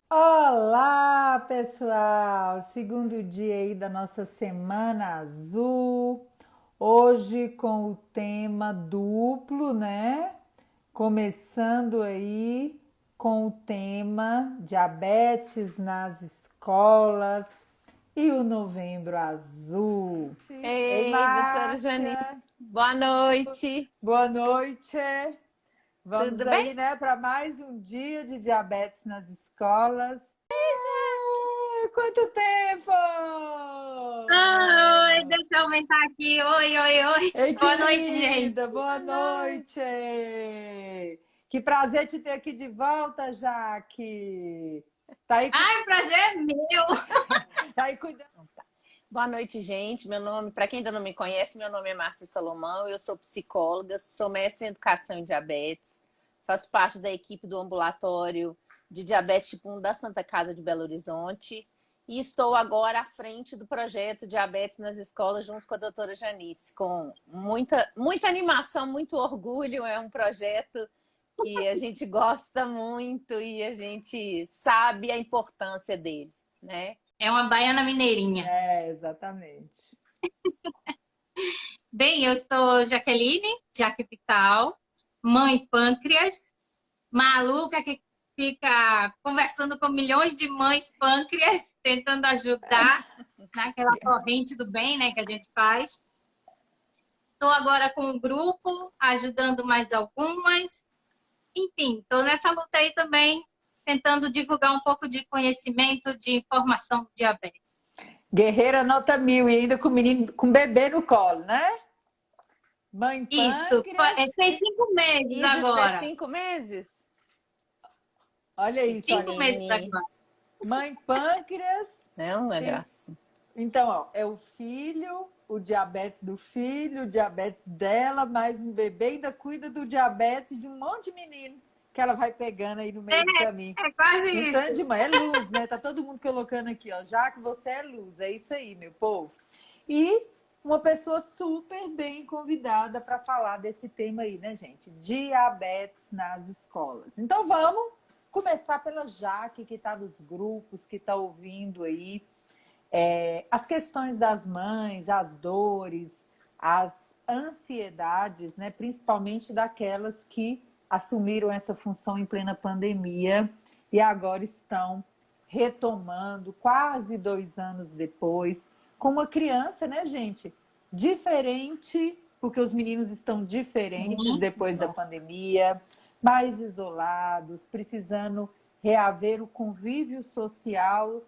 Olá, pessoal! Segundo dia aí da nossa Semana Azul. Hoje com o tema duplo, né? Começando aí com o tema diabetes nas escolas e o Novembro Azul. Ei, Ei, doutora Márcia! Janice, boa noite. Boa noite! Vamos Tudo aí, bem? né, para mais um dia de diabetes nas escolas. Quanto tempo! Oi, deixa eu aumentar aqui. Oi, oi, oi. Ei, que Boa noite, gente. linda! Boa Boa noite! noite. Que prazer te ter aqui de volta, Jaque! Tá aí, Ai, o prazer é meu. tá aí cuidando. Boa noite, gente. Para quem ainda não me conhece, meu nome é Márcia Salomão, eu sou psicóloga, sou mestre em educação em diabetes, faço parte da equipe do ambulatório de diabetes tipo 1 da Santa Casa de Belo Horizonte e estou agora à frente do projeto Diabetes nas Escolas junto com a doutora Janice, com muita animação, muito orgulho. É um projeto que a gente gosta muito e a gente sabe a importância dele, né? É uma baiana mineirinha. É, exatamente. Bem, eu sou Jaqueline, Jaque Vital, mãe pâncreas, maluca que fica conversando com milhões de mães pâncreas, tentando ajudar naquela corrente do bem, né, que a gente faz. Estou agora com um grupo, ajudando mais algumas. Enfim, estou nessa luta aí também, tentando divulgar um pouco de conhecimento, de informação do diabetes. Guerreira nota 1000 e ainda com o menino, com o bebê no colo, né? Mãe Isso, pâncreas. fez 5 meses Isis fez agora. 5 meses? Olha Fez isso, olha. 5 meses Pequenininho, agora. Mãe pâncreas. né? Uma Tem. graça. Então, ó, é o filho, o diabetes do filho, o diabetes dela, mas um bebê ainda cuida do diabetes de um monte de menino que ela vai pegando aí no meio do caminho. É quase Um tanto isso. de mãe, é luz, né? Tá todo mundo colocando aqui, ó, já que você é luz, é isso aí, meu povo. E uma pessoa super bem convidada para falar desse tema aí, né, gente? Diabetes nas escolas. Então vamos começar pela Jaque, que está nos grupos, que está ouvindo aí as questões das mães, as dores, as ansiedades, né, principalmente daquelas que assumiram essa função em plena pandemia e agora estão retomando, quase 2 anos depois, com uma criança, né, gente, diferente, porque os meninos estão diferentes depois da pandemia, mais isolados, precisando reaver o convívio social,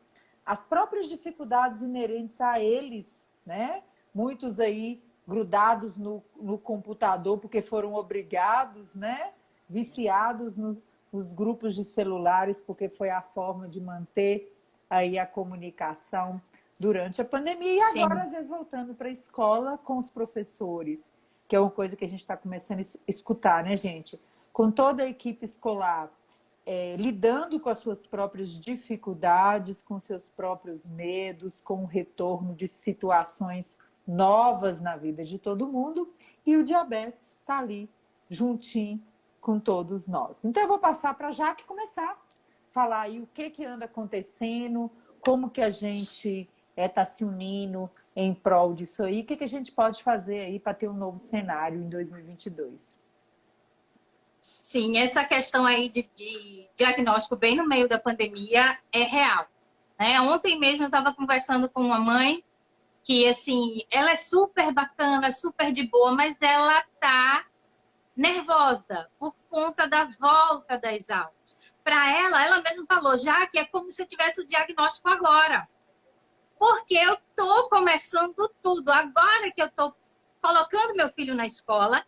as próprias dificuldades inerentes a eles, né? Muitos aí grudados no computador porque foram obrigados, né? Viciados nos grupos de celulares porque foi a forma de manter aí a comunicação durante a pandemia e agora Sim. às vezes voltando para a escola com os professores, que é uma coisa que a gente está começando a escutar, né, gente? Com toda a equipe escolar lidando com as suas próprias dificuldades, com seus próprios medos, com o retorno de situações novas na vida de todo mundo, e o diabetes está ali, juntinho com todos nós. Então eu vou passar para a Jaque começar a falar aí o que anda acontecendo, como que a gente está se unindo em prol disso aí, o que a gente pode fazer aí para ter um novo cenário em 2022. Sim, essa questão aí de diagnóstico bem no meio da pandemia é real. Né? Ontem mesmo eu estava conversando com uma mãe que, assim, ela é super bacana, super de boa, mas ela tá nervosa por conta da volta das aulas. Para ela mesma falou, já que é como se eu tivesse o diagnóstico agora. Porque eu estou começando tudo. Agora que eu estou colocando meu filho na escola,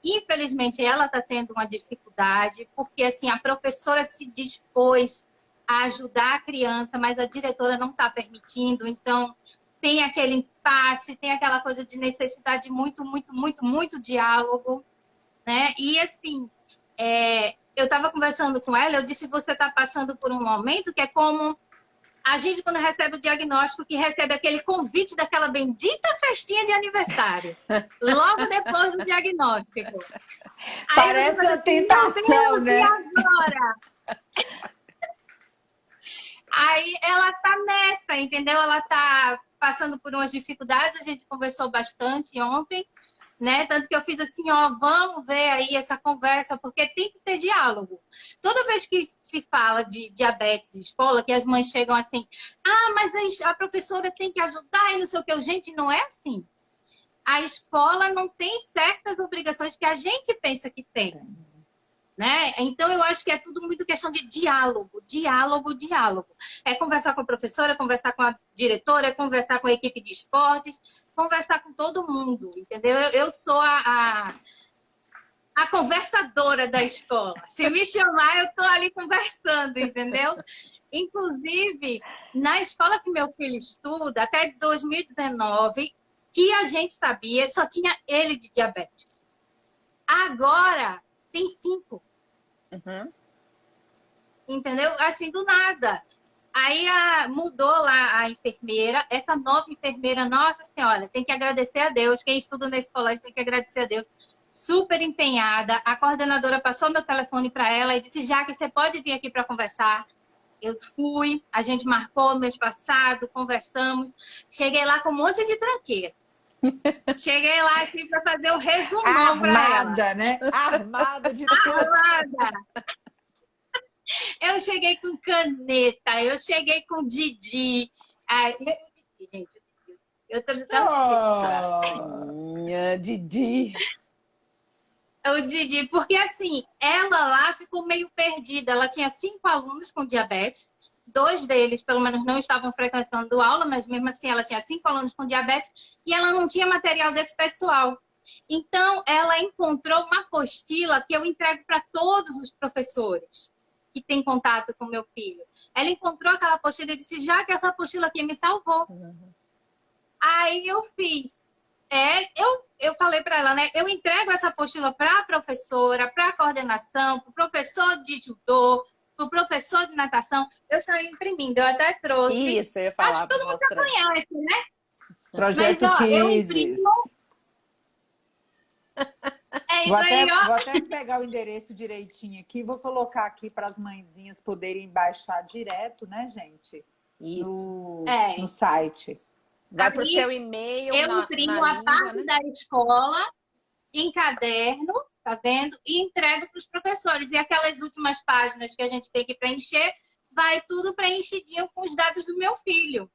infelizmente ela está tendo uma dificuldade, porque assim, a professora se dispôs a ajudar a criança, mas a diretora não está permitindo, então tem aquele impasse, tem aquela coisa de necessidade muito, muito, muito, muito diálogo, né? E assim, eu estava conversando com ela, eu disse, você está passando por um momento que é como a gente, quando recebe o diagnóstico, que recebe aquele convite daquela bendita festinha de aniversário, logo depois do diagnóstico. Aí você Parece faz uma assim, meu tentação, Deus, e né? agora? Aí ela tá nessa, entendeu? Ela tá passando por umas dificuldades, a gente conversou bastante ontem, né? Tanto que eu fiz assim, ó, vamos ver aí essa conversa, porque tem que ter diálogo. Toda vez que se fala de diabetes em escola, que as mães chegam assim, ah, mas a professora tem que ajudar e não sei o que. Gente, não é assim. A escola não tem certas obrigações que a gente pensa que tem. Né? Então, eu acho que é tudo muito questão de diálogo, diálogo, diálogo. É conversar com a professora, conversar com a diretora, conversar com a equipe de esportes, conversar com todo mundo, entendeu? Eu sou a conversadora da escola. Se me chamar, eu estou ali conversando, entendeu? Inclusive, na escola que meu filho estuda, até 2019, que a gente sabia, só tinha ele de diabetes. Agora tem 5. Uhum. Entendeu? Assim, do nada. Aí mudou lá a enfermeira. Essa nova enfermeira, nossa senhora, tem que agradecer a Deus. Quem estuda nesse colégio tem que agradecer a Deus. Super empenhada. A coordenadora passou meu telefone para ela e disse, Jaque, você pode vir aqui para conversar? Eu fui, a gente marcou mês passado, conversamos. Cheguei lá com um monte de tranqueira. Cheguei lá assim para fazer o resumão para ela. Armada, né? Armada de tudo. Armada. Eu cheguei com caneta, eu cheguei com Didi. Gente, eu trouxe até Gracinha, Didi. o Didi, porque assim, ela lá ficou meio perdida. Ela tinha 5 alunos com diabetes. 2 deles, pelo menos, não estavam frequentando aula, mas mesmo assim ela tinha 5 alunos com diabetes e ela não tinha material desse pessoal. Então, ela encontrou uma apostila que eu entrego para todos os professores que têm contato com meu filho. Ela encontrou aquela apostila e disse, já que essa apostila aqui me salvou. Aí eu fiz. Eu falei para ela, né? Eu entrego essa apostila para a professora, para a coordenação, para o professor de judô, para o professor de natação. Eu saí imprimindo, eu até trouxe. Isso, eu ia falar. Acho que todo mundo já conhece, né? Projeto Mas, ó, Kids. eu imprimo. É isso aí, ó. Vou até pegar o endereço direitinho aqui. Vou colocar aqui para as mãezinhas poderem baixar direto, né, gente? Isso. No site. Vai para o seu e-mail. Eu imprimo a parte, né, da escola em caderno, tá vendo? E entrego para os professores. E aquelas últimas páginas que a gente tem que preencher, vai tudo preenchidinho com os dados do meu filho.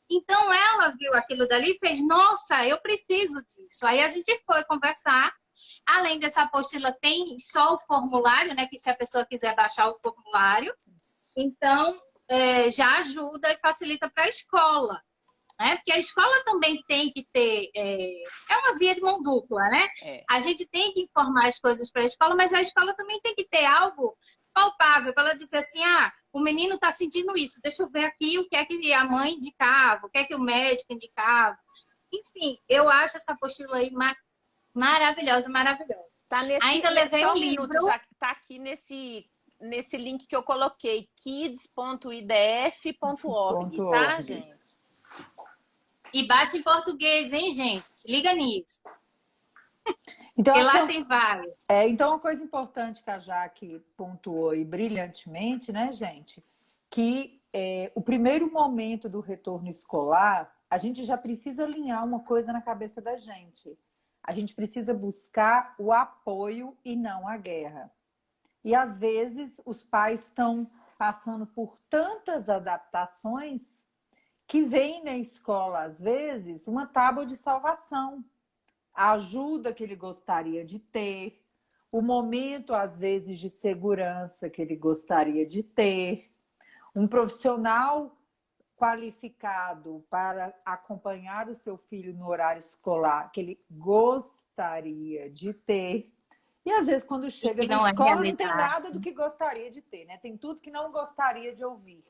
Então, ela viu aquilo dali e fez, nossa, eu preciso disso. Aí a gente foi conversar. Além dessa apostila, tem só o formulário, né? Que se a pessoa quiser baixar o formulário. Então, já ajuda e facilita para a escola. Né? Porque a escola também tem que ter... É uma via de mão dupla, né? A gente tem que informar as coisas para a escola, mas a escola também tem que ter algo palpável para ela dizer assim, o menino está sentindo isso, deixa eu ver aqui o que é que a mãe indicava, o que é que o médico indicava. Enfim, eu acho essa apostila aí maravilhosa, maravilhosa. Tá nesse, ainda levei um livro. Já tá aqui nesse link que eu coloquei, kids.idf.org, tá, gente? E baixa em português, hein, gente? Se liga nisso. Então, e lá tem vários. Então, uma coisa importante que a Jaque pontuou aí brilhantemente, né, gente? Que o primeiro momento do retorno escolar, a gente já precisa alinhar uma coisa na cabeça da gente. A gente precisa buscar o apoio e não a guerra. E, às vezes, os pais estão passando por tantas adaptações que vem na escola, às vezes, uma tábua de salvação. A ajuda que ele gostaria de ter, o momento, às vezes, de segurança que ele gostaria de ter, um profissional qualificado para acompanhar o seu filho no horário escolar que ele gostaria de ter. E, às vezes, quando chega na escola, não tem nada do que gostaria de ter, né? Tem tudo que não gostaria de ouvir.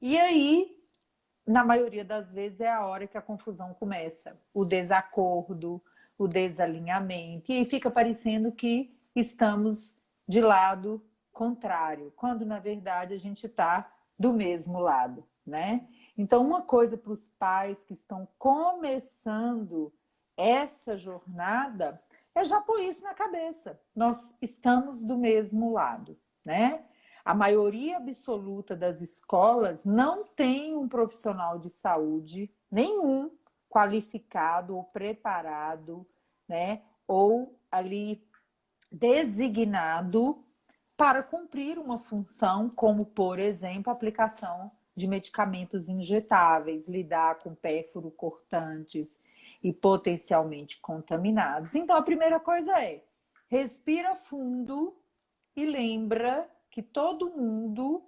E aí, na maioria das vezes, é a hora que a confusão começa. O desacordo, o desalinhamento. E aí fica parecendo que estamos de lado contrário, quando, na verdade, a gente está do mesmo lado, né? Então, uma coisa para os pais que estão começando essa jornada é já pôr isso na cabeça. Nós estamos do mesmo lado, né? A maioria absoluta das escolas não tem um profissional de saúde nenhum qualificado ou preparado, né, ou ali designado para cumprir uma função como, por exemplo, a aplicação de medicamentos injetáveis, lidar com pérfuro-cortantes e potencialmente contaminados. Então, a primeira coisa é: respira fundo e lembra que todo mundo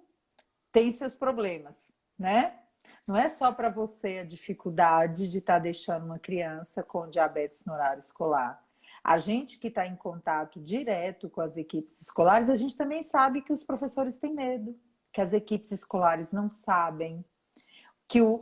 tem seus problemas, né? Não é só para você a dificuldade de estar deixando uma criança com diabetes no horário escolar. A gente que está em contato direto com as equipes escolares, a gente também sabe que os professores têm medo, que as equipes escolares não sabem, que o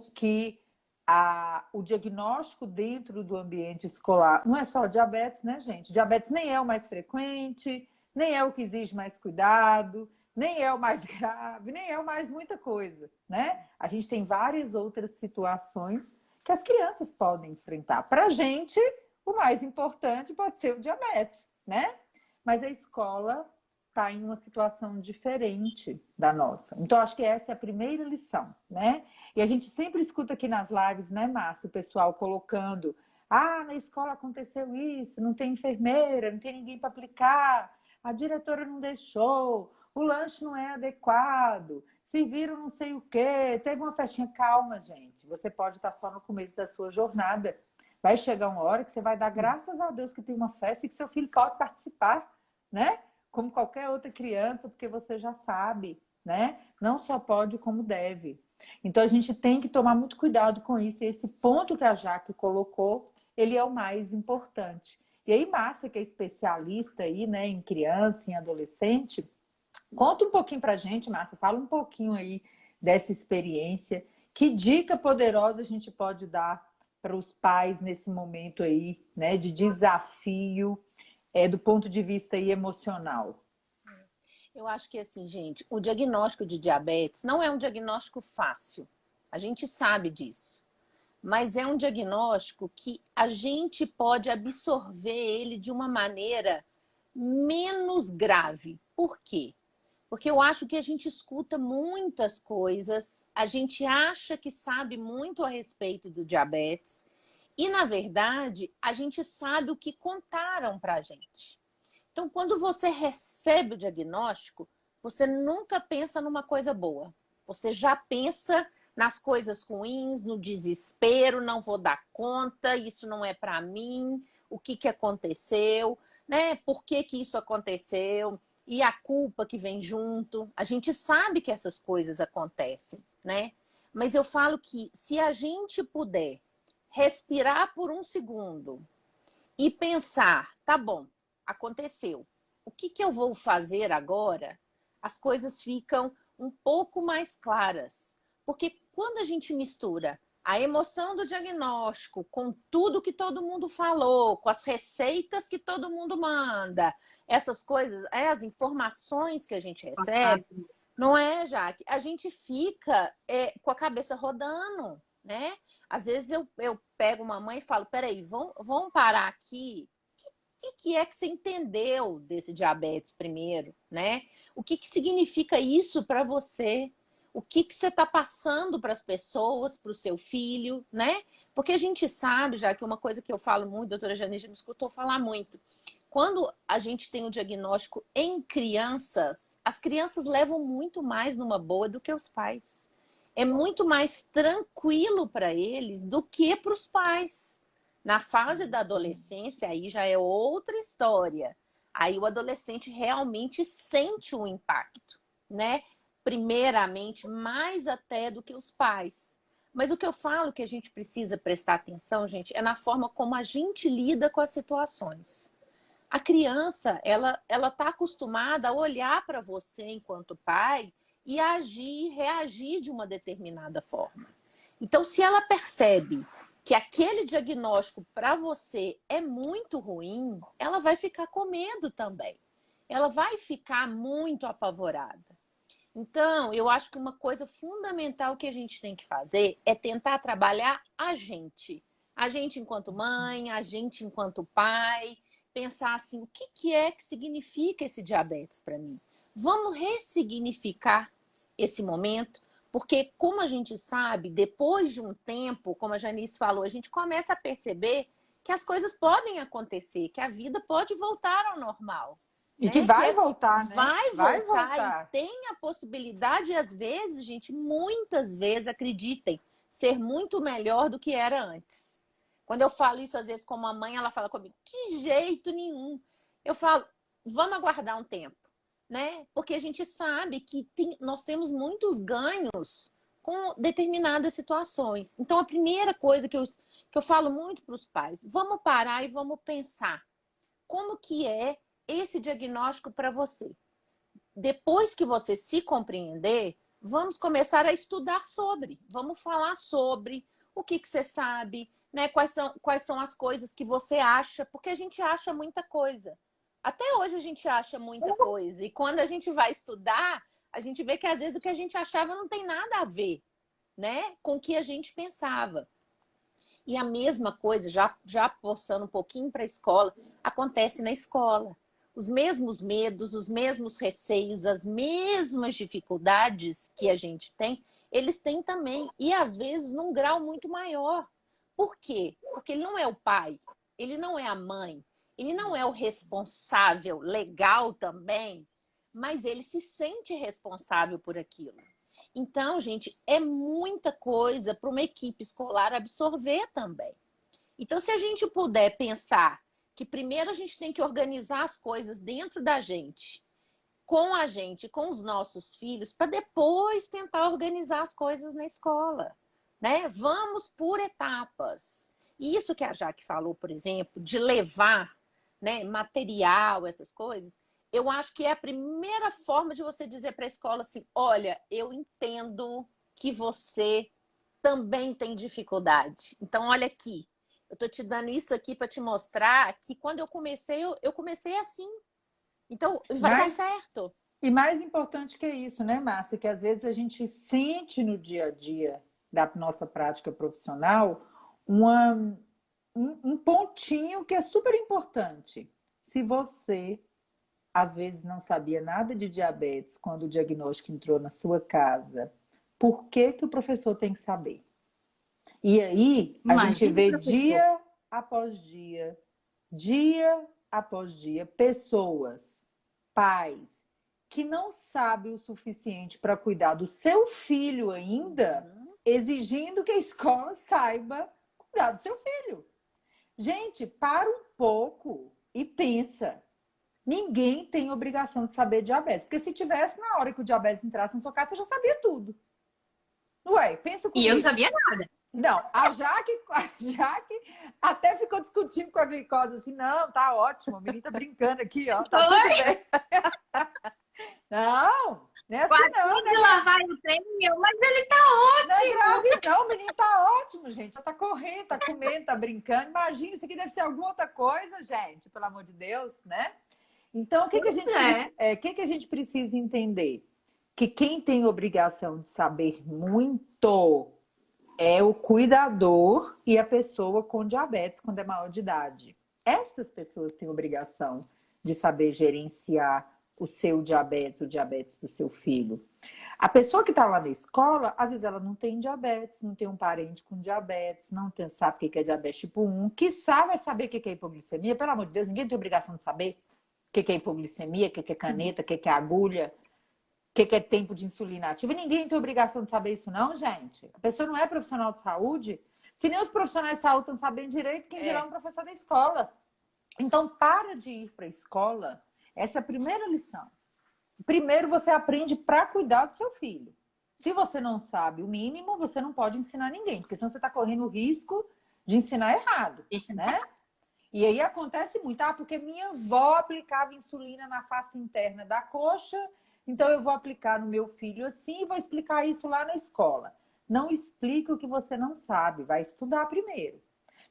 diagnóstico dentro do ambiente escolar não é só diabetes, né, gente? Diabetes nem é o mais frequente, nem é o que exige mais cuidado, nem é o mais grave, nem é o mais muita coisa, né? A gente tem várias outras situações que as crianças podem enfrentar. Para a gente, o mais importante pode ser o diabetes, né? Mas a escola está em uma situação diferente da nossa. Então, acho que essa é a primeira lição, né? E a gente sempre escuta aqui nas lives, né, Márcia, o pessoal colocando: ah, na escola aconteceu isso, não tem enfermeira, não tem ninguém para aplicar, a diretora não deixou, o lanche não é adequado, serviram não sei o quê, teve uma festinha. Calma, gente, você pode estar só no começo da sua jornada. Vai chegar uma hora que você vai dar graças a Deus que tem uma festa e que seu filho pode participar, né? Como qualquer outra criança, porque você já sabe, né? Não só pode, como deve. Então, a gente tem que tomar muito cuidado com isso. E esse ponto que a Jaque colocou, ele é o mais importante. E aí, Márcia, que é especialista aí, né, em criança, em adolescente, conta um pouquinho pra gente, Márcia, fala um pouquinho aí dessa experiência. Que dica poderosa a gente pode dar para os pais nesse momento aí, né, de desafio, do ponto de vista aí emocional? Eu acho que assim, gente, o diagnóstico de diabetes não é um diagnóstico fácil. A gente sabe disso. Mas é um diagnóstico que a gente pode absorver ele de uma maneira menos grave. Por quê? Porque eu acho que a gente escuta muitas coisas, a gente acha que sabe muito a respeito do diabetes e, na verdade, a gente sabe o que contaram para a gente. Então, quando você recebe o diagnóstico, você nunca pensa numa coisa boa. Você já pensa nas coisas ruins, no desespero, não vou dar conta, isso não é para mim, o que aconteceu, né? Por que isso aconteceu? E a culpa que vem junto. A gente sabe que essas coisas acontecem, né? Mas eu falo que se a gente puder respirar por um segundo e pensar, tá bom, aconteceu. O que eu vou fazer agora? As coisas ficam um pouco mais claras. Porque quando a gente mistura a emoção do diagnóstico com tudo que todo mundo falou, com as receitas que todo mundo manda, essas coisas, as informações que a gente recebe, não é, Jaque? A gente fica com a cabeça rodando, né? Às vezes eu pego uma mãe e falo, peraí, vamos parar aqui. O que é que você entendeu desse diabetes primeiro, né? O que significa isso para você? O que você está passando para as pessoas, para o seu filho, né? Porque a gente sabe, já que uma coisa que eu falo muito, a doutora Jane já me escutou falar muito, quando a gente tem o diagnóstico em crianças, as crianças levam muito mais numa boa do que os pais. É muito mais tranquilo para eles do que para os pais. Na fase da adolescência, aí já é outra história. Aí o adolescente realmente sente o impacto, né? Primeiramente, mais até do que os pais. Mas o que eu falo que a gente precisa prestar atenção, gente, é na forma como a gente lida com as situações. A criança, ela está acostumada a olhar para você enquanto pai e agir, reagir de uma determinada forma. Então, se ela percebe que aquele diagnóstico para você é muito ruim, ela vai ficar com medo também. Ela vai ficar muito apavorada. Então, eu acho que uma coisa fundamental que a gente tem que fazer é tentar trabalhar a gente. A gente enquanto mãe, a gente enquanto pai, pensar assim, o que é que significa esse diabetes para mim? Vamos ressignificar esse momento, porque como a gente sabe, depois de um tempo, como a Janice falou, a gente começa a perceber que as coisas podem acontecer, que a vida pode voltar ao normal. E que vai voltar, né? Vai voltar. E tem a possibilidade, e às vezes, gente, muitas vezes, acreditem, ser muito melhor do que era antes. Quando eu falo isso, às vezes, com uma mãe, ela fala comigo, de jeito nenhum. Eu falo, vamos aguardar um tempo, né? Porque a gente sabe que nós temos muitos ganhos com determinadas situações. Então, a primeira coisa que eu falo muito para os pais, vamos parar e vamos pensar como que é esse diagnóstico para você. Depois que você se compreender, vamos começar a estudar sobre, vamos falar sobre o que você sabe, né? Quais são as coisas que você acha, porque a gente acha muita coisa. Até hoje a gente acha muita coisa. E quando a gente vai estudar, a gente vê que às vezes o que a gente achava não tem nada a ver, né, com o que a gente pensava. E a mesma coisa, já passando um pouquinho para a escola, acontece na escola. Os mesmos medos, os mesmos receios, as mesmas dificuldades que a gente tem, eles têm também. E às vezes num grau muito maior. Por quê? Porque ele não é o pai, ele não é a mãe, ele não é o responsável legal também, mas ele se sente responsável por aquilo. Então, gente, é muita coisa para uma equipe escolar absorver também. Então, se a gente puder pensar que primeiro a gente tem que organizar as coisas dentro da gente, com os nossos filhos, para depois tentar organizar as coisas na escola, né? Vamos por etapas. Isso que a Jaque falou, por exemplo, de levar, né, material, essas coisas, eu acho que é a primeira forma de você dizer para a escola assim, olha, eu entendo que você também tem dificuldade. Então, olha aqui, eu estou te dando isso aqui para te mostrar que quando eu comecei assim. Então, vai dar certo. E mais importante que isso, né, Márcia? Que às vezes a gente sente no dia a dia da nossa prática profissional um pontinho que é super importante. Se você, às vezes, não sabia nada de diabetes quando o diagnóstico entrou na sua casa, por que que o professor tem que saber? E aí, a gente vê dia após dia após dia, pessoas, pais, que não sabem o suficiente para cuidar do seu filho ainda, exigindo que a escola saiba cuidar do seu filho. Gente, para um pouco e pensa. Ninguém tem obrigação de saber diabetes. Porque se tivesse, na hora que o diabetes entrasse na sua casa, você já sabia tudo. Ué, pensa comigo. E eu não sabia nada. Não, a Jaque até ficou discutindo com a glicose assim, não, tá ótimo, a menina tá brincando aqui, ó, tá tudo bem. Não, não é assim não, né? Lá vai o trem, mas ele tá ótimo. Não é grave não, o menino tá ótimo, gente, já tá correndo, tá comendo, tá brincando, imagina, isso aqui deve ser alguma outra coisa, gente, pelo amor de Deus, né? Então, o que que a gente precisa entender? Que quem tem obrigação de saber muito é o cuidador e a pessoa com diabetes quando é maior de idade. Essas pessoas têm obrigação de saber gerenciar o seu diabetes, o diabetes do seu filho. A pessoa que está lá na escola, às vezes ela não tem diabetes, não tem um parente com diabetes, não sabe o que é diabetes tipo 1, quiçá vai saber o que é hipoglicemia. Pelo amor de Deus, ninguém tem obrigação de saber o que é hipoglicemia, o que é caneta, o que é agulha, o que é tempo de insulina ativa. Ninguém tem obrigação de saber isso não, gente. A pessoa não é profissional de saúde. Se nem os profissionais de saúde estão sabendo direito, quem dirá um professor da escola. Então, para de ir para a escola. Essa é a primeira lição. Primeiro, você aprende para cuidar do seu filho. Se você não sabe o mínimo, você não pode ensinar ninguém, porque senão você está correndo o risco de ensinar errado, né? E aí acontece muito, porque minha avó aplicava insulina na face interna da coxa, então eu vou aplicar no meu filho assim e vou explicar isso lá na escola. Não explica o que você não sabe, vai estudar primeiro.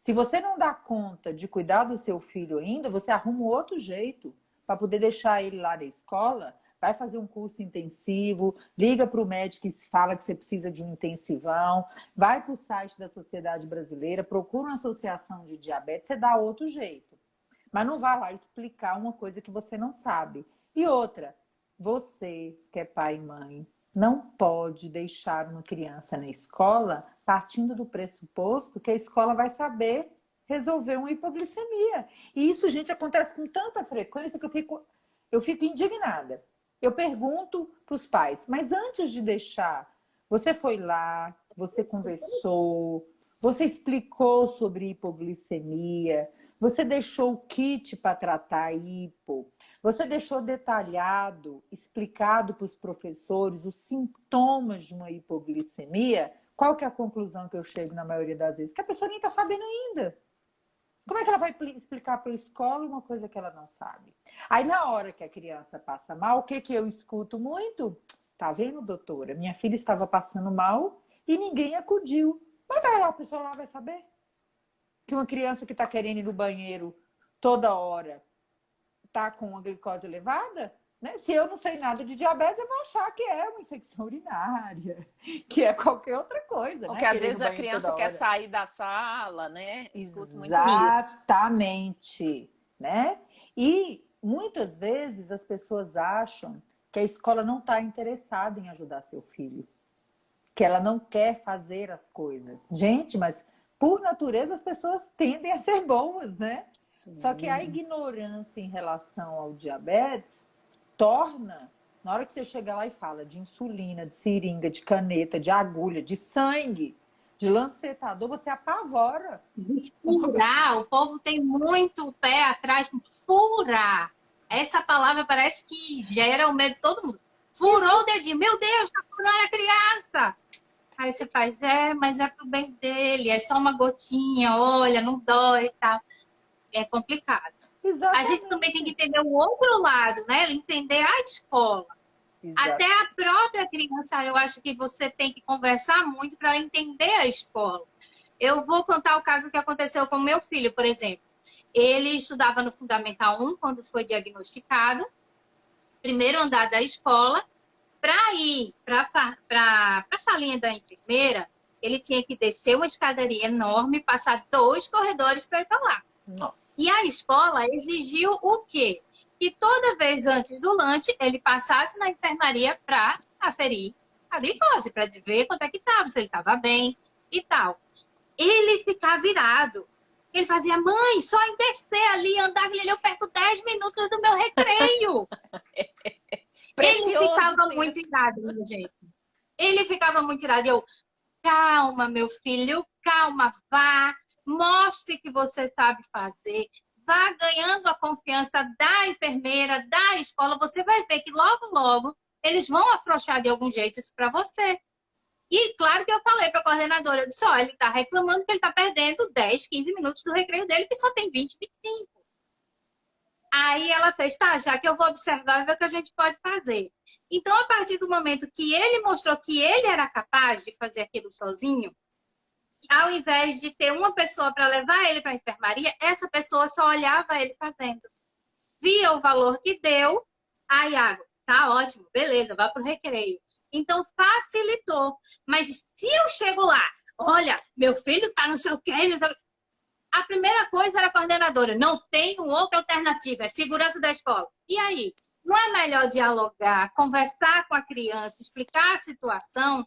Se você não dá conta de cuidar do seu filho ainda, você arruma um outro jeito para poder deixar ele lá na escola, vai fazer um curso intensivo, liga para o médico e fala que você precisa de um intensivão, vai para o site da Sociedade Brasileira, procura uma associação de diabetes, você dá outro jeito. Mas não vá lá explicar uma coisa que você não sabe. E outra, você, que é pai e mãe, não pode deixar uma criança na escola partindo do pressuposto que a escola vai saber resolver uma hipoglicemia. E isso, gente, acontece com tanta frequência que eu fico indignada. Eu pergunto para os pais, mas antes de deixar, você foi lá, você conversou, você explicou sobre hipoglicemia, você deixou o kit para tratar a hipo, você deixou detalhado, explicado para os professores os sintomas de uma hipoglicemia? Qual que é a conclusão que eu chego na maioria das vezes? Que a pessoa nem está sabendo ainda. Como é que ela vai explicar para a escola uma coisa que ela não sabe? Aí, na hora que a criança passa mal, o que eu escuto muito? Tá vendo, doutora? Minha filha estava passando mal e ninguém acudiu. Mas vai lá, a pessoa lá vai saber que uma criança que está querendo ir no banheiro toda hora está com a glicose elevada? Né? Se eu não sei nada de diabetes, eu vou achar que é uma infecção urinária, que é qualquer outra coisa. Porque né? às vezes a criança quer sair da sala, né? Escuto muito isso. Exatamente, né? E muitas vezes as pessoas acham que a escola não está interessada em ajudar seu filho, que ela não quer fazer as coisas. Gente, mas por natureza as pessoas tendem a ser boas, né? Sim. Só que a ignorância em relação ao diabetes torna, na hora que você chega lá e fala de insulina, de seringa, de caneta, de agulha, de sangue, de lancetador, você apavora. Furar, o povo tem muito pé atrás. Furar. Essa palavra parece que gera o medo de todo mundo. Furou o dedinho. Meu Deus, tá furando a criança. Aí você faz, mas é pro bem dele, é só uma gotinha, olha, não dói e tal. É complicado. Exatamente. A gente também tem que entender o outro lado, né? Entender a escola. Exato. Até a própria criança, eu acho que você tem que conversar muito para ela entender a escola. Eu vou contar o caso que aconteceu com o meu filho, por exemplo. Ele estudava no Fundamental 1, quando foi diagnosticado. Primeiro andar da escola. Para ir para a salinha da enfermeira, ele tinha que descer uma escadaria enorme, passar 2 corredores para ir para lá. Nossa. E a escola exigiu o quê? Que toda vez antes do lanche, ele passasse na enfermaria para aferir a glicose, para ver quanto é que estava, se ele estava bem e tal. Ele ficava virado. Ele fazia, mãe, só em descer ali, andar ali, eu perco 10 minutos do meu recreio. Ele ficava muito irado, minha gente. Ele ficava muito irado. Eu, calma, meu filho, calma, vá. Mostre que você sabe fazer. Vá ganhando a confiança da enfermeira, da escola. Você vai ver que logo, logo, eles vão afrouxar de algum jeito isso para você. E claro que eu falei para a coordenadora, eu disse, olha, ele está reclamando que ele está perdendo 10, 15 minutos do recreio dele, que só tem 20, 25. Aí ela fez, tá, já que eu vou observar e ver o que a gente pode fazer. Então, a partir do momento que ele mostrou que ele era capaz de fazer aquilo sozinho, ao invés de ter uma pessoa para levar ele para a enfermaria, essa pessoa só olhava ele fazendo. Via o valor que deu, aí, Iago, tá ótimo, beleza, vá para o recreio. Então, facilitou. Mas se eu chego lá, olha, meu filho tá não sei o quê, não sei o quê. A primeira coisa era a coordenadora, não tem outra alternativa, é segurança da escola. E aí? Não é melhor dialogar, conversar com a criança, explicar a situação?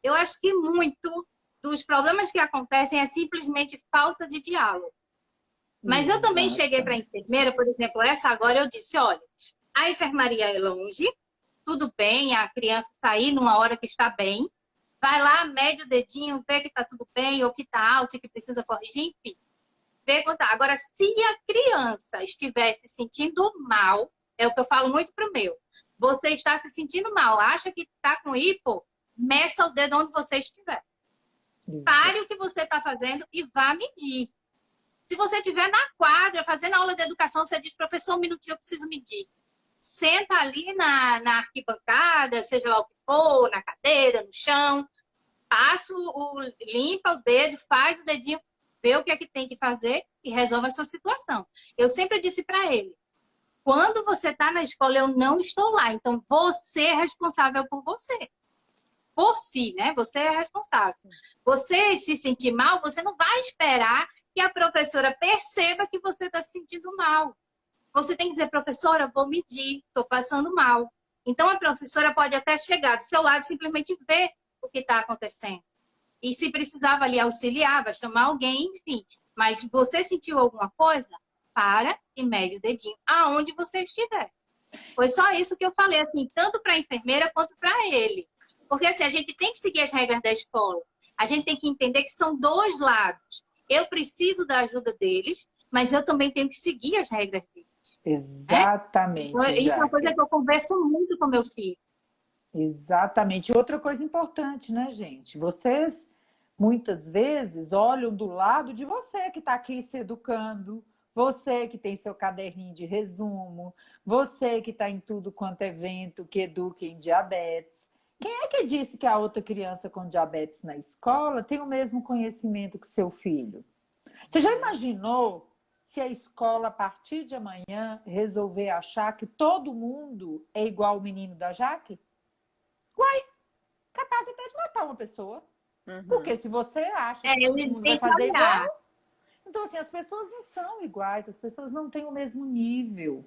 Eu acho que muito dos problemas que acontecem é simplesmente falta de diálogo. Mas eu também cheguei para a enfermeira, por exemplo, essa agora eu disse, olha, a enfermaria é longe, tudo bem, a criança sair numa hora que está bem, vai lá, mede o dedinho, vê que está tudo bem, ou que está alto e que precisa corrigir, enfim. Vê quanto tá. Agora, se a criança estiver se sentindo mal, é o que eu falo muito pro meu, você está se sentindo mal, acha que está com hipo, meça o dedo onde você estiver. Pare o que você está fazendo e vá medir. Se você estiver na quadra, fazendo aula de educação, você diz, professor, um minutinho, eu preciso medir. Senta ali na arquibancada, seja lá o que for, na cadeira, no chão, limpa o dedo, faz o dedinho, vê o que é que tem que fazer e resolve a sua situação. Eu sempre disse para ele, quando você está na escola, eu não estou lá, então você é responsável por você. Por si, né? Você é responsável. Você se sentir mal, você não vai esperar que a professora perceba que você está se sentindo mal. Você tem que dizer, professora, vou medir, estou passando mal. Então, a professora pode até chegar do seu lado e simplesmente ver o que está acontecendo. E se precisava ali auxiliar, vai chamar alguém, enfim. Mas você sentiu alguma coisa? Para e mede o dedinho aonde você estiver. Foi só isso que eu falei, assim, tanto para a enfermeira quanto para ele. Porque assim, a gente tem que seguir as regras da escola. A gente tem que entender que são dois lados. Eu preciso da ajuda deles, mas eu também tenho que seguir as regras deles. Exatamente. Isso é uma coisa que eu converso muito com meu filho. Exatamente. Outra coisa importante, né, gente? Vocês, muitas vezes, olham do lado de você que está aqui se educando, você que tem seu caderninho de resumo, você que está em tudo quanto é evento que educa em diabetes. Quem é que disse que a outra criança com diabetes na escola tem o mesmo conhecimento que seu filho? Você já imaginou se a escola, a partir de amanhã, resolver achar que todo mundo é igual o menino da Jaque? Capaz até de matar uma pessoa. Porque se você acha que todo mundo vai fazer igual... Então, assim, as pessoas não são iguais, as pessoas não têm o mesmo nível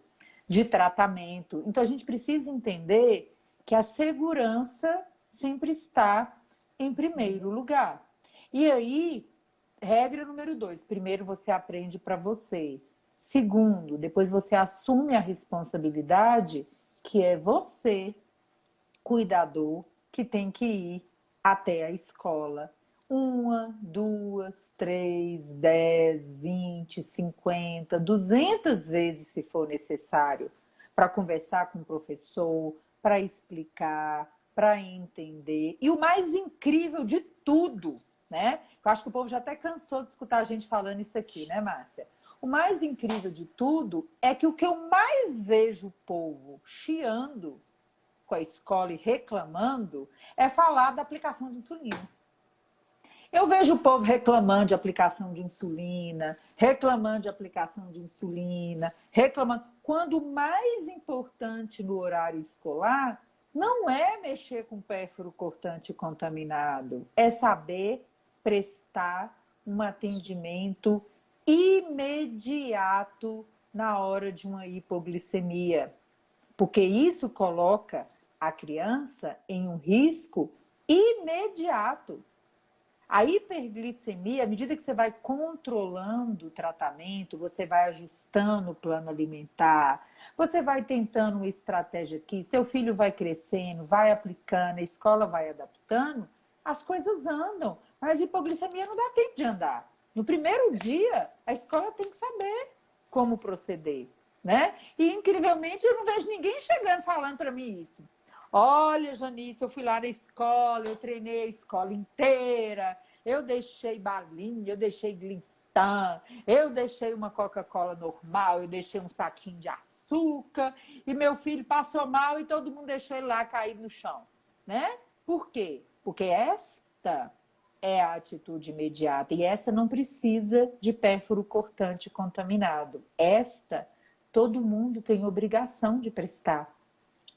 de tratamento. Então, a gente precisa entender que a segurança sempre está em primeiro lugar. E aí, regra número 2, primeiro você aprende para você. Segundo, depois você assume a responsabilidade que é você, cuidador, que tem que ir até a escola. 1, 2, 3, 10, 20, 50, 200 vezes se for necessário, para conversar com o professor, para explicar, para entender. E o mais incrível de tudo, né? Eu acho que o povo já até cansou de escutar a gente falando isso aqui, né, Márcia? O mais incrível de tudo é que o que eu mais vejo o povo chiando com a escola e reclamando é falar da aplicação de insulina. Eu vejo o povo reclamando de aplicação de insulina, reclamando. Quando o mais importante no horário escolar não é mexer com pérfuro cortante contaminado, é saber prestar um atendimento imediato na hora de uma hipoglicemia. Porque isso coloca a criança em um risco imediato. A hiperglicemia, à medida que você vai controlando o tratamento, você vai ajustando o plano alimentar, você vai tentando uma estratégia aqui, seu filho vai crescendo, vai aplicando, a escola vai adaptando, as coisas andam. Mas hipoglicemia não dá tempo de andar. No primeiro dia, a escola tem que saber como proceder, né? E, incrivelmente, eu não vejo ninguém chegando falando para mim isso. Olha, Janice, eu fui lá na escola, eu treinei a escola inteira, eu deixei balinha, eu deixei Glistã, eu deixei uma Coca-Cola normal, eu deixei um saquinho de açúcar, e meu filho passou mal e todo mundo deixou ele lá caído no chão, né? Por quê? Porque esta é a atitude imediata, e essa não precisa de pérfuro cortante contaminado. Esta, todo mundo tem obrigação de prestar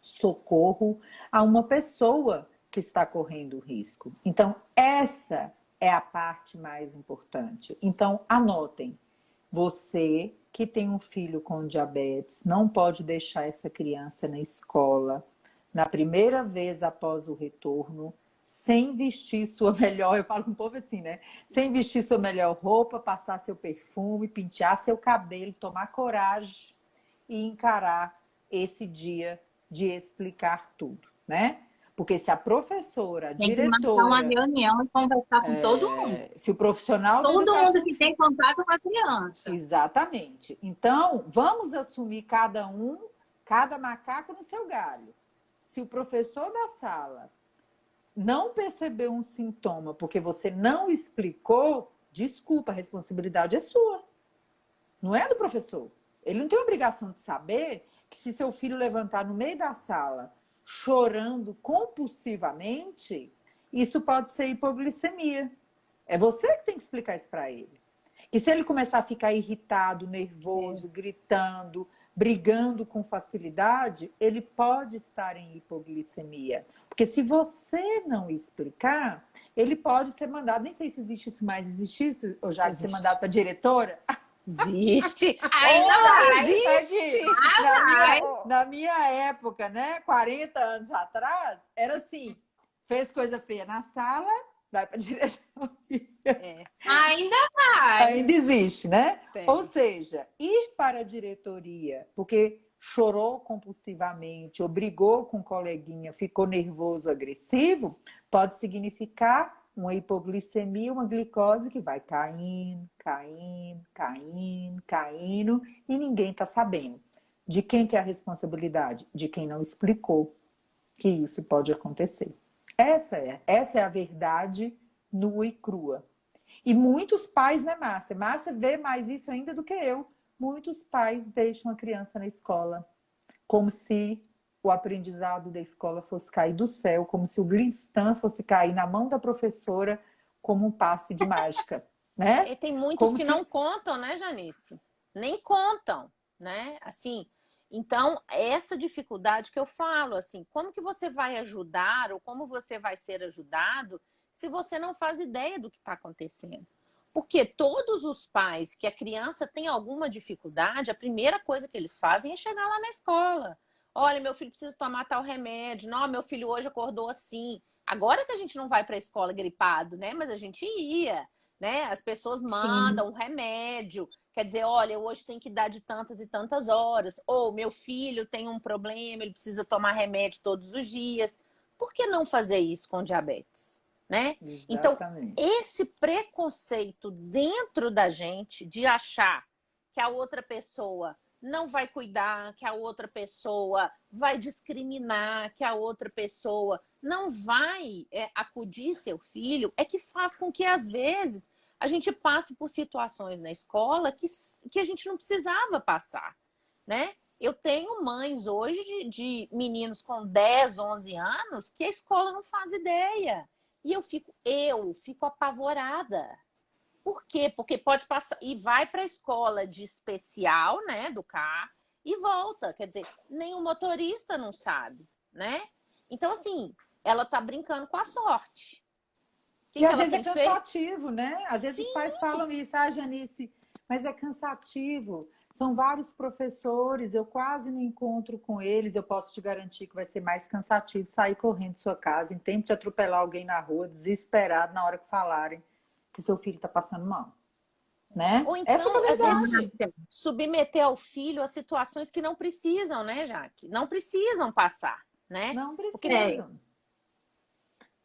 socorro a uma pessoa que está correndo risco. Então, essa é a parte mais importante. Então, anotem. Você que tem um filho com diabetes, não pode deixar essa criança na escola, na primeira vez após o retorno, sem vestir sua melhor, eu falo com o povo assim, né? Sem vestir sua melhor roupa, passar seu perfume, pentear seu cabelo, tomar coragem e encarar esse dia de explicar tudo, né? Porque se a professora, a Tem diretora... que marcar uma reunião e conversar com todo mundo. Se o profissional da Todo educação... mundo que tem contato com a criança. Exatamente. Então, vamos assumir cada macaco no seu galho. Se o professor da sala não percebeu um sintoma porque você não explicou, desculpa, a responsabilidade é sua. Não é do professor. Ele não tem obrigação de saber que se seu filho levantar no meio da sala chorando compulsivamente, isso pode ser hipoglicemia. É você que tem que explicar isso para ele. Que se ele começar a ficar irritado, nervoso, gritando, brigando com facilidade, ele pode estar em hipoglicemia. Porque se você não explicar, ele pode ser mandado, nem sei se existe isso mais, existe isso, ou já de ser mandado para a diretora? Existe! Ainda Oh, vai. existe! Na minha época, né? 40 anos atrás, era assim: fez coisa feia na sala, vai para diretoria. É, Ainda vai. Ainda existe, né? Ou tem. seja, ir para a diretoria porque chorou compulsivamente, obrigou com o coleguinha, ficou nervoso, agressivo, pode significar uma hipoglicemia, uma glicose que vai caindo, caindo, caindo, caindo e ninguém está sabendo. De quem que é a responsabilidade? De quem não explicou que isso pode acontecer. Essa é a verdade nua e crua. E muitos pais, né, Márcia? Márcia vê mais isso ainda do que eu. Muitos pais deixam a criança na escola como se o aprendizado da escola fosse cair do céu, como se o glistã fosse cair na mão da professora como um passe de mágica, né? E tem muitos Como que se... não contam, né, Janice? Nem contam, né? Assim, então, essa dificuldade que eu falo, assim, como que você vai ajudar ou como você vai ser ajudado se você não faz ideia do que está acontecendo? Porque todos os pais que a criança tem alguma dificuldade, a primeira coisa que eles fazem é chegar lá na escola. Olha, meu filho precisa tomar tal remédio. Não, meu filho hoje acordou assim. Agora que a gente não vai para a escola gripado, né? Mas a gente ia, né? As pessoas Sim. mandam um remédio. Quer dizer, olha, hoje tem que dar de tantas e tantas horas. Ou meu filho tem um problema, ele precisa tomar remédio todos os dias. Por que não fazer isso com diabetes, né? Então, Exatamente. esse preconceito dentro da gente de achar que a outra pessoa não vai cuidar, que a outra pessoa vai discriminar, que a outra pessoa não vai acudir seu filho, é que faz com que, às vezes, a gente passe por situações na escola que a gente não precisava passar, né? Eu tenho mães hoje de meninos com 10, 11 anos que a escola não faz ideia. E eu fico apavorada. Por quê? Porque pode passar e vai para a escola de especial, né, do carro e volta. Quer dizer, nem o motorista não sabe, né? Então, assim, ela tá brincando com a sorte. O que E que às ela vezes é tem feito? cansativo, né? Às vezes os Sim, pais falam isso, ah, Janice, mas é cansativo. São vários professores, eu quase não encontro com eles. Eu posso te garantir que vai ser mais cansativo sair correndo de sua casa em tempo de atropelar alguém na rua, desesperado na hora que falarem que seu filho está passando mal, né? ou Essa é uma então, às vezes, verdade. submeter ao filho a situações que não precisam, né, Jaque? Não precisam passar, né? Não Porque, É. precisam.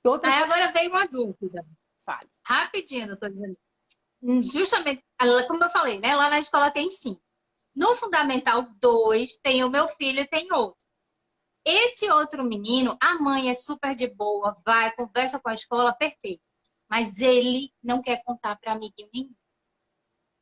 Outra Aí coisa, agora veio uma dúvida. fale. Rapidinho, doutora Janine. Justamente, como eu falei, né? Lá na escola tem sim. No Fundamental 2 tem o meu filho e tem outro. Esse outro menino, a mãe é super de boa, vai, conversa com a escola, perfeito. Mas ele não quer contar para amiguinho nenhum.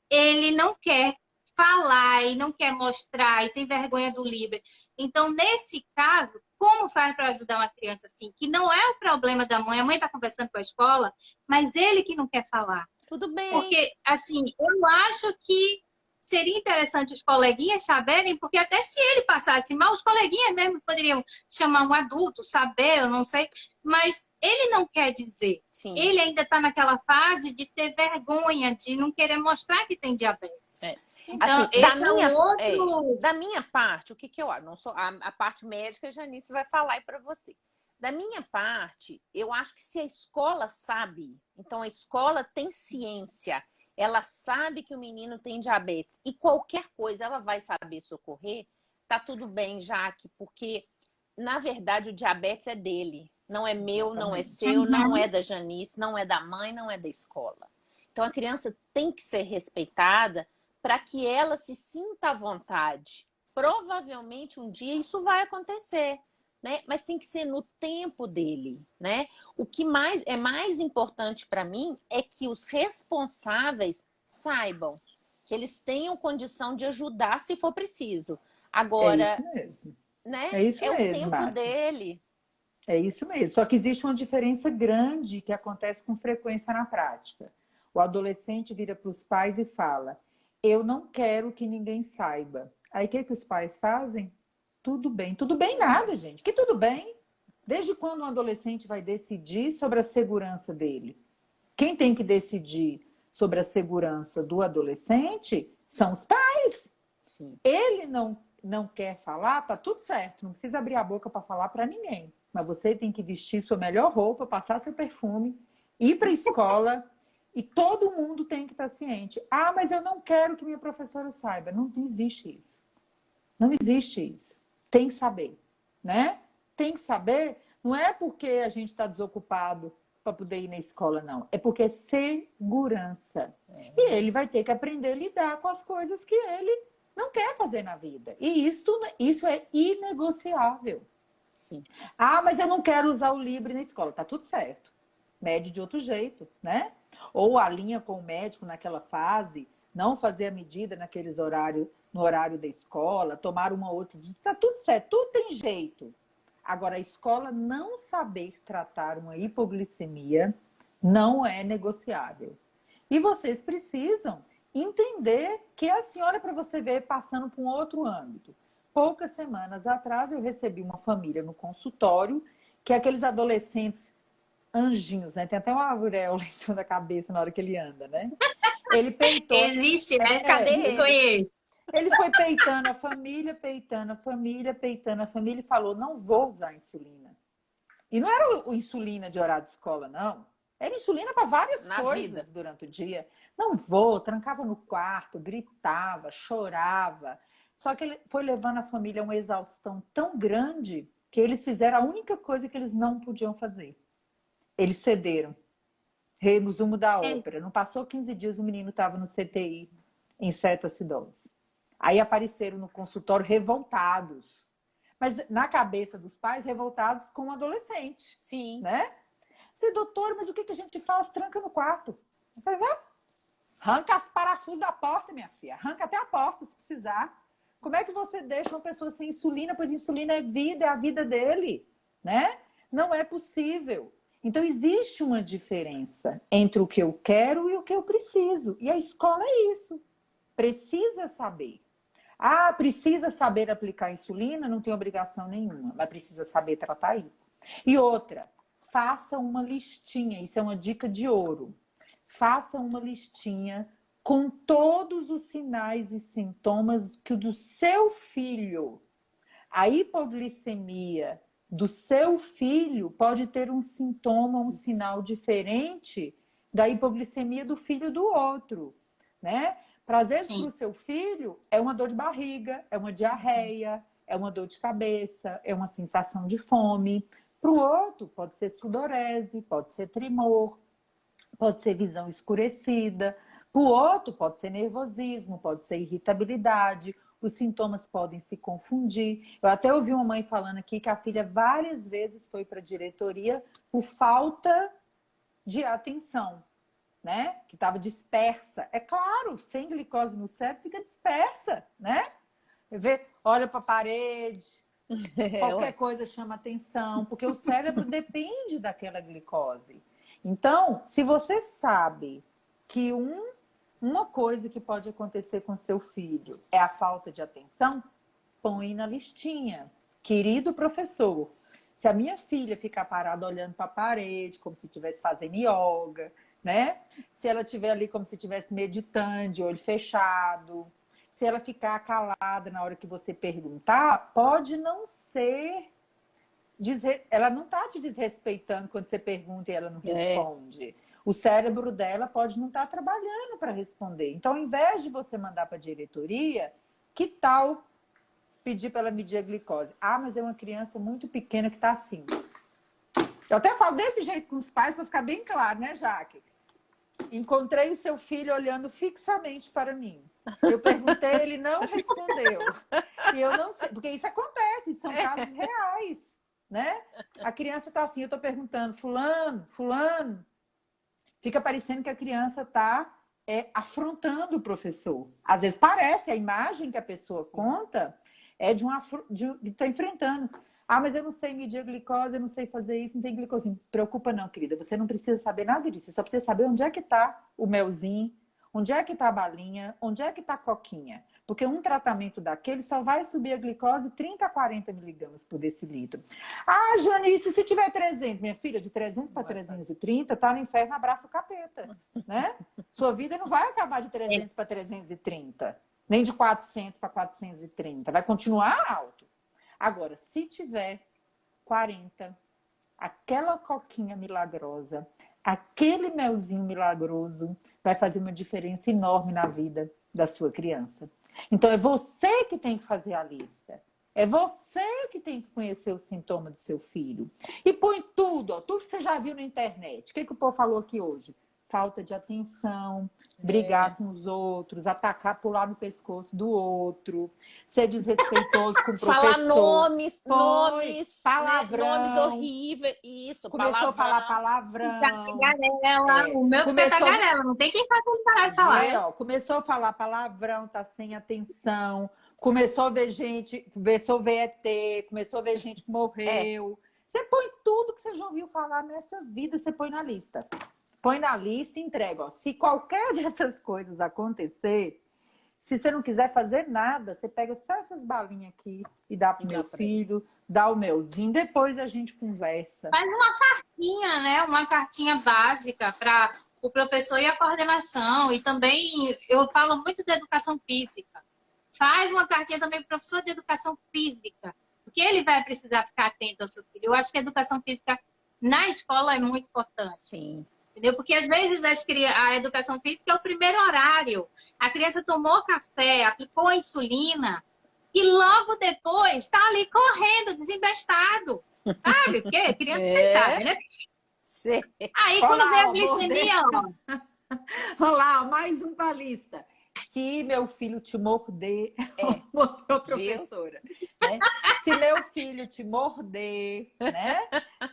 Ele não quer falar e não quer mostrar e tem vergonha do livre. Então, nesse caso, como faz para ajudar uma criança assim? Que não é o problema da mãe, a mãe está conversando com a escola, mas ele que não quer falar. Tudo bem. Porque, assim, eu acho que seria interessante os coleguinhas saberem, porque até se ele passasse mal, os coleguinhas mesmo poderiam chamar um adulto, saber, eu não sei, mas ele não quer dizer. Sim. Ele ainda está naquela fase de ter vergonha, de não querer mostrar que tem diabetes. É. Então, Assim, esse é um outro. da minha parte, o que que eu acho? Não sou a parte médica, a Janice vai falar aí para você. Da minha parte, eu acho que se a escola sabe, então a escola tem ciência, ela sabe que o menino tem diabetes e qualquer coisa ela vai saber socorrer, tá tudo bem, Jaque, porque na verdade o diabetes é dele, não é meu, não é exatamente. seu, não é da Janice, não é da mãe, não é da escola. Então a criança tem que ser respeitada para que ela se sinta à vontade. Provavelmente um dia isso vai acontecer, né? Mas tem que ser no tempo dele, né? O que mais importante para mim é que os responsáveis saibam que eles tenham condição de ajudar se for preciso. É Agora, isso mesmo. né? É isso É o mesmo, tempo Márcia. dele. É isso mesmo. Só que existe uma diferença grande que acontece com frequência na prática. O adolescente vira para os pais e fala: eu não quero que ninguém saiba. Aí o que os pais fazem? Tudo bem. Tudo bem nada, gente. Que tudo bem? Desde quando um adolescente vai decidir sobre a segurança dele? Quem tem que decidir sobre a segurança do adolescente São os pais. Sim. Ele não quer falar, tá tudo certo. Não precisa abrir a boca para falar para ninguém. Mas você tem que vestir sua melhor roupa, passar seu perfume, ir para a escola e todo mundo tem que estar ciente. Ah, mas eu não quero que minha professora saiba. Não existe isso. Não existe isso. Tem que saber, né? Tem que saber. Não é porque a gente está desocupado para poder ir na escola, não. É porque é segurança. E ele vai ter que aprender a lidar com as coisas que ele não quer fazer na vida. E isso é inegociável. Sim. Ah, mas eu não quero usar o Libre na escola. Tá tudo certo. Mede de outro jeito, né? Ou alinha com o médico naquela fase, não fazer a medida naqueles horários, no horário da escola, tomar uma outra. Tá tudo certo, tudo tem jeito. Agora, a escola não saber tratar uma hipoglicemia não é negociável. E vocês precisam entender que a senhora, para você ver, passando por um outro âmbito. Poucas semanas atrás, eu recebi uma família no consultório, que é aqueles adolescentes anjinhos, né? Tem até uma auréola em cima da cabeça na hora que ele anda, né? Ele peitou... Existe, né? Cadê ele? Conheço. Ele foi peitando a família, peitando a família, peitando a família e falou, não vou usar insulina. E não era o insulina de horário de escola, não. Era insulina para várias coisas durante o dia. Não vou, trancava no quarto, gritava, chorava. Só que ele foi levando a família a uma exaustão tão grande que eles fizeram a única coisa que eles não podiam fazer. Eles cederam. Resumo da ópera. Não passou 15 dias, o menino estava no CTI em cetoacidose. Aí apareceram no consultório revoltados. Mas na cabeça dos pais, revoltados com o adolescente. Sim. Né? Disse, doutor, mas o que a gente faz? Tranca no quarto. Eu falei, arranca as parafusos da porta, minha filha. Arranca até a porta, se precisar. Como é que você deixa uma pessoa sem insulina? Pois insulina é vida, é a vida dele. Né? Não é possível. Então, existe uma diferença entre o que eu quero e o que eu preciso. E a escola é isso. Precisa saber. Ah, precisa saber aplicar insulina? Não tem obrigação nenhuma, mas precisa saber tratar isso. E outra, faça uma listinha. Isso é uma dica de ouro. Faça uma listinha com todos os sinais e sintomas que o do seu filho, a hipoglicemia do seu filho pode ter um sintoma, um sinal diferente da hipoglicemia do filho do outro, né? Para às vezes para o seu filho é uma dor de barriga, é uma diarreia, é uma dor de cabeça, é uma sensação de fome. Para o outro pode ser sudorese, pode ser tremor, pode ser visão escurecida. Para o outro pode ser nervosismo, pode ser irritabilidade. Os sintomas podem se confundir. Eu até ouvi uma mãe falando aqui que a filha várias vezes foi para a diretoria por falta de atenção, né? Que estava dispersa. É claro, sem glicose no cérebro fica dispersa, né? Olha para a parede, qualquer coisa chama atenção, porque o cérebro depende daquela glicose. Então, se você sabe que uma coisa que pode acontecer com seu filho é a falta de atenção, põe na listinha. Querido professor, se a minha filha ficar parada olhando para a parede, como se estivesse fazendo yoga, né? Se ela estiver ali como se estivesse meditando, de olho fechado, se ela ficar calada na hora que você perguntar, pode não ser... Ela não está te desrespeitando quando você pergunta e ela não responde. O cérebro dela pode não estar trabalhando para responder. Então, ao invés de você mandar para a diretoria, que tal pedir para ela medir a glicose? Ah, mas é uma criança muito pequena que está assim. Eu até falo desse jeito com os pais para ficar bem claro, né, Jaque? Encontrei o seu filho olhando fixamente para mim. Eu perguntei, ele não respondeu. E eu não sei, porque isso acontece, são casos reais, né? A criança está assim, eu estou perguntando, fulano. Fica parecendo que a criança está afrontando o professor. Às vezes parece, a imagem que a pessoa conta é de está enfrentando. Ah, mas eu não sei medir a glicose, eu não sei fazer isso, não tem glicose. Não preocupa não, querida. Você não precisa saber nada disso. Você só precisa saber onde é que está o melzinho, onde é que está a balinha, onde é que está a coquinha. Porque um tratamento daquele só vai subir a glicose 30 a 40 miligramas por decilitro. Ah, Janice, se tiver 300, minha filha, de 300 para 330, tá no inferno, abraça o capeta, né? Sua vida não vai acabar de 300 para 330, nem de 400 para 430, vai continuar alto. Agora, se tiver 40, aquela coquinha milagrosa, aquele melzinho milagroso vai fazer uma diferença enorme na vida da sua criança. Então, é você que tem que fazer a lista. É você que tem que conhecer o sintoma do seu filho. E põe tudo, ó, tudo que você já viu na internet. O que o povo falou aqui hoje? Falta de atenção, brigar com os outros, atacar, pular no pescoço do outro, ser desrespeitoso com o professor. Falar nomes, palavrão. Né? Nomes horríveis, isso, Começou a falar palavrão. Tagarela, o meu filho é tagarela, não tem quem faça ele parar de falar. Começou a falar palavrão, tá sem atenção, começou a ver gente, começou a ver ET, começou a ver gente que morreu. Você põe tudo que você já ouviu falar nessa vida, você põe na lista. Põe na lista e entrega. Ó. Se qualquer dessas coisas acontecer, se você não quiser fazer nada, você pega só essas balinhas aqui e dá pro meu filho, dá o melzinho, depois a gente conversa. Faz uma cartinha, né? Uma cartinha básica para o professor e a coordenação. E também eu falo muito da educação física. Faz uma cartinha também para o professor de educação física, porque ele vai precisar ficar atento ao seu filho. Eu acho que a educação física na escola é muito importante. Sim. Entendeu? Porque às vezes a educação física é o primeiro horário. A criança tomou café, aplicou a insulina e logo depois está ali correndo, desembestado. Sabe? Porque criança você sabe, né? Sim. Aí quando vem a glicemia, ó. Olá, mais um pra lista. Se meu filho te morder, morreu, professora. Né? Se meu filho te morder, né?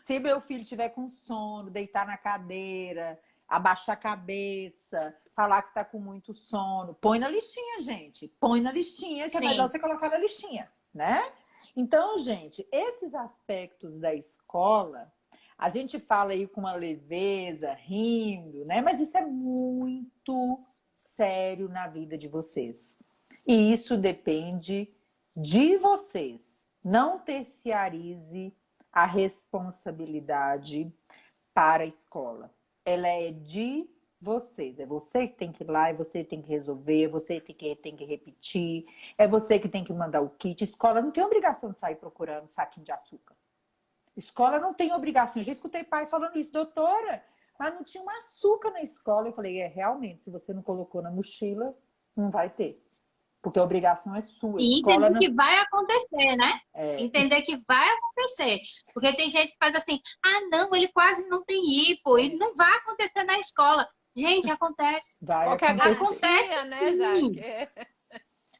Se meu filho tiver com sono, deitar na cadeira, abaixar a cabeça, falar que tá com muito sono, põe na listinha, gente. Põe na listinha, que é melhor você colocar na listinha, né? Então, gente, esses aspectos da escola, a gente fala aí com uma leveza, rindo, né? Mas isso é muito sério na vida de vocês. E isso depende de vocês. Não terciarize a responsabilidade para a escola. Ela é de vocês. É você que tem que ir lá, é você que tem que resolver, é você que tem que repetir, é você que tem que mandar o kit. Escola não tem obrigação de sair procurando saquinho de açúcar. Escola não tem obrigação. Eu já escutei pai falando isso, doutora, mas não tinha um açúcar na escola. Eu falei, realmente, se você não colocou na mochila, não vai ter. Porque a obrigação é sua. E entender que vai acontecer, né? Entender que vai acontecer. Porque tem gente que faz assim, não, ele quase não tem hipo, ele não vai acontecer na escola. Gente, acontece. Acontece, né, Jaque?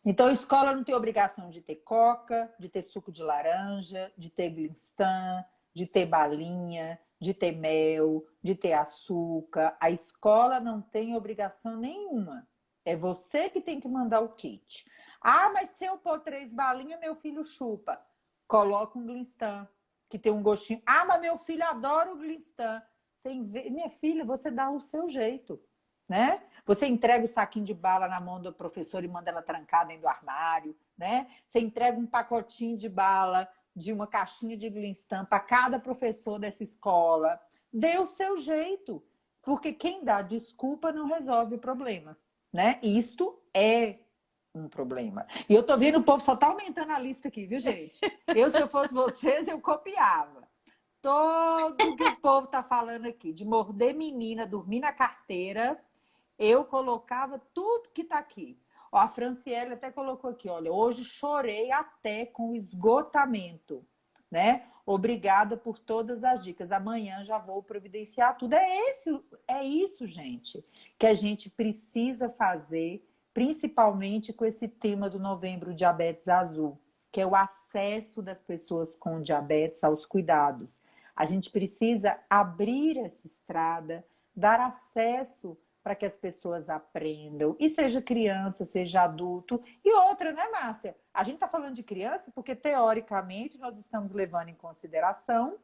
Então, a escola não tem obrigação de ter coca, de ter suco de laranja, de ter Glinstan, de ter balinha, de ter mel, de ter açúcar. A escola não tem obrigação nenhuma. É você que tem que mandar o kit. Mas se eu pôr 3 balinhas, meu filho chupa. Coloca um Glinstan, que tem um gostinho. Mas meu filho adora o Glinstan. Minha filha, você dá o seu jeito, né? Você entrega o saquinho de bala na mão do professor e manda ela trancar dentro do armário, né? Você entrega um pacotinho de bala de uma caixinha de Glinstan para cada professor dessa escola. Dê o seu jeito, porque quem dá desculpa não resolve o problema, né? Isto é um problema. E eu tô vendo o povo só tá aumentando a lista aqui, viu, gente? Se eu fosse vocês, eu copiava. Todo que o povo tá falando aqui, de morder menina, dormir na carteira, eu colocava tudo que tá aqui. Ó, a Franciele até colocou aqui, olha, hoje chorei até com esgotamento, né? Obrigada por todas as dicas. Amanhã já vou providenciar tudo. É isso, gente, que a gente precisa fazer, principalmente com esse tema do Novembro Diabetes Azul, que é o acesso das pessoas com diabetes aos cuidados. A gente precisa abrir essa estrada, dar acesso para que as pessoas aprendam, e seja criança, seja adulto. E outra, né, Márcia? A gente está falando de criança porque, teoricamente, nós estamos levando em consideração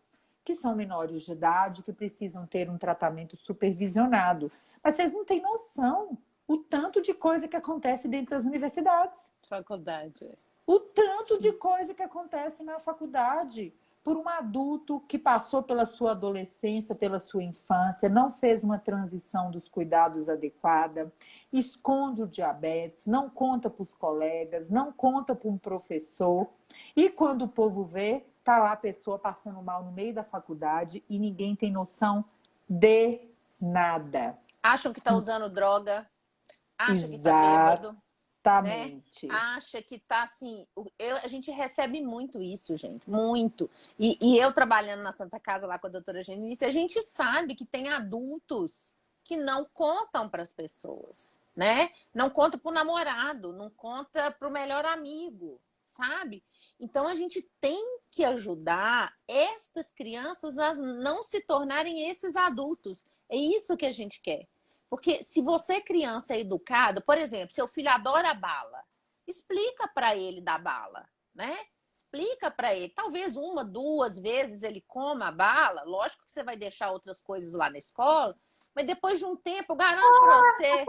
que são menores de idade, que precisam ter um tratamento supervisionado. Mas vocês não têm noção o tanto de coisa que acontece dentro das universidades. Faculdade. O tanto de coisa que acontece na faculdade por um adulto que passou pela sua adolescência, pela sua infância, não fez uma transição dos cuidados adequada, esconde o diabetes, não conta para os colegas, não conta para um professor. E quando o povo vê, tá lá a pessoa passando mal no meio da faculdade e ninguém tem noção de nada. Acham que está usando droga, acham que está bêbado. Exatamente. Né? Acha que tá assim. A gente recebe muito isso, gente, muito. E eu trabalhando na Santa Casa lá com a doutora Genice, a gente sabe que tem adultos que não contam para as pessoas, né? Não conta para o namorado, não conta para o melhor amigo, sabe? Então a gente tem que ajudar estas crianças a não se tornarem esses adultos. É isso que a gente quer. Porque se você, criança, é educado, por exemplo, seu filho adora bala, explica para ele da bala, né? Explica para ele. Talvez 1, 2 vezes ele coma a bala. Lógico que você vai deixar outras coisas lá na escola, mas depois de um tempo, eu garanto para você,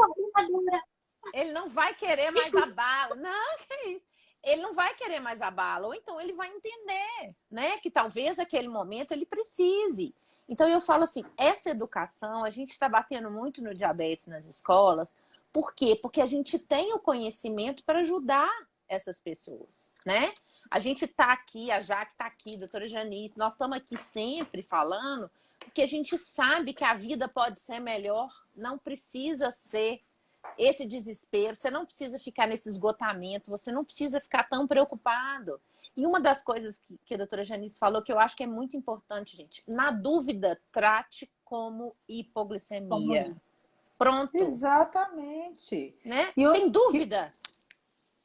ele não vai querer mais a bala. Não, que isso? Ele não vai querer mais a bala. Ou então ele vai entender, né? Que talvez naquele momento ele precise. Então, eu falo assim, essa educação, a gente está batendo muito no diabetes nas escolas. Por quê? Porque a gente tem o conhecimento para ajudar essas pessoas, né? A gente está aqui, a Jaque está aqui, a doutora Janice, nós estamos aqui sempre falando, porque a gente sabe que a vida pode ser melhor, não precisa ser esse desespero, você não precisa ficar nesse esgotamento, você não precisa ficar tão preocupado. E uma das coisas que a doutora Janice falou, que eu acho que é muito importante, gente, na dúvida, trate como hipoglicemia. Pronto. Exatamente. Né? Tem dúvida?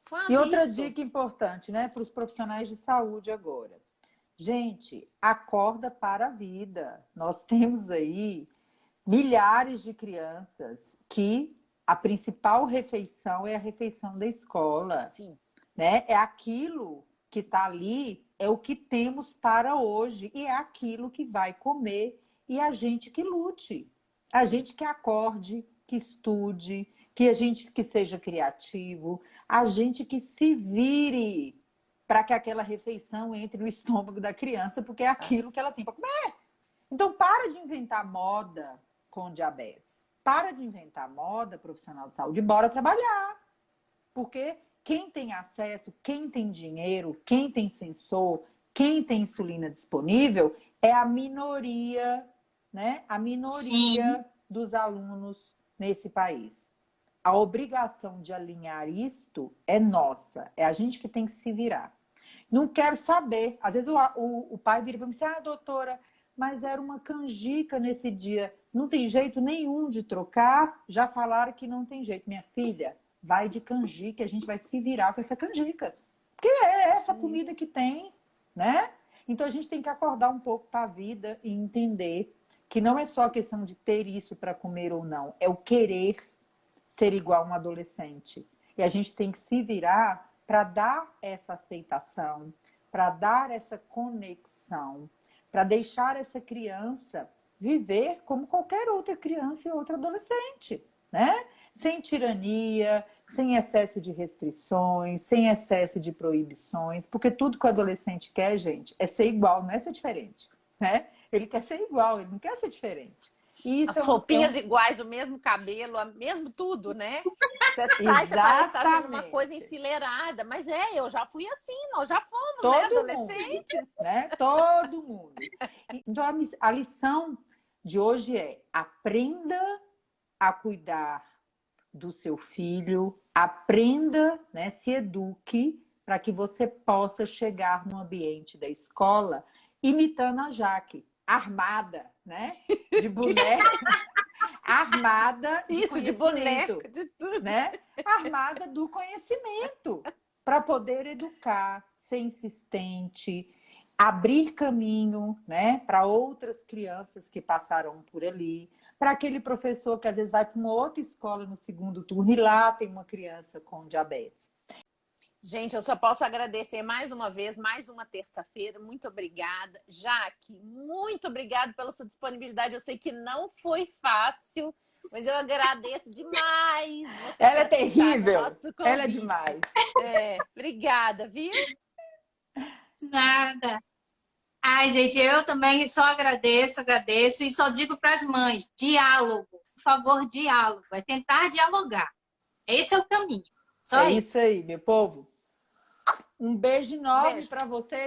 Faz e outra isso. dica importante, né, para os profissionais de saúde agora. Gente, acorda para a vida. Nós temos aí milhares de crianças que a principal refeição é a refeição da escola. Sim. Né? É aquilo que está ali, é o que temos para hoje. E é aquilo que vai comer. E a gente que lute. A gente que acorde, que estude, que a gente que seja criativo, a gente que se vire para que aquela refeição entre no estômago da criança, porque é aquilo que ela tem para comer. Então, para de inventar moda com diabetes. Para de inventar moda, profissional de saúde, bora trabalhar. Porque quem tem acesso, quem tem dinheiro, quem tem sensor, quem tem insulina disponível, é a minoria, né? A minoria dos alunos nesse país. A obrigação de alinhar isto é nossa. É a gente que tem que se virar. Não quero saber. Às vezes o pai vira para mim e diz, doutora, mas era uma canjica nesse dia. Não tem jeito nenhum de trocar. Já falaram que não tem jeito. Minha filha, vai de canjica, a gente vai se virar com essa canjica. Porque é essa comida que tem, né? Então a gente tem que acordar um pouco para a vida e entender que não é só a questão de ter isso para comer ou não. É o querer ser igual a um adolescente. E a gente tem que se virar para dar essa aceitação, para dar essa conexão, para deixar essa criança viver como qualquer outra criança e outro adolescente, né? Sem tirania, sem excesso de restrições, sem excesso de proibições, porque tudo que o adolescente quer, gente, é ser igual, não é ser diferente, né? Ele quer ser igual, ele não quer ser diferente. E isso as roupinhas iguais, o mesmo cabelo, o mesmo tudo, né? Você sai, você parece estar vendo uma coisa enfileirada. Mas eu já fui assim, nós já fomos, todo né, mundo, adolescentes? né? Todo mundo. Então, a lição de hoje é: aprenda a cuidar do seu filho, aprenda, né, se eduque para que você possa chegar no ambiente da escola imitando a Jaque, armada, né? De boneca, armada de isso, de boneco, de tudo, né? Armada do conhecimento, para poder educar, ser insistente, abrir caminho, né, para outras crianças que passaram por ali, para aquele professor que às vezes vai para uma outra escola no segundo turno e lá tem uma criança com diabetes. Gente, eu só posso agradecer mais uma vez, mais uma terça-feira. Muito obrigada. Jaque, muito obrigada pela sua disponibilidade. Eu sei que não foi fácil, Mas eu agradeço demais você Ela é ter aceitado o terrível. nosso Ela é convite. demais. Obrigada, viu? Nada. Ai, gente, eu também só agradeço e só digo para as mães, diálogo, por favor, diálogo, é tentar dialogar. Esse é o caminho, só É isso isso. aí, meu povo. Um beijo enorme Beijo. para vocês.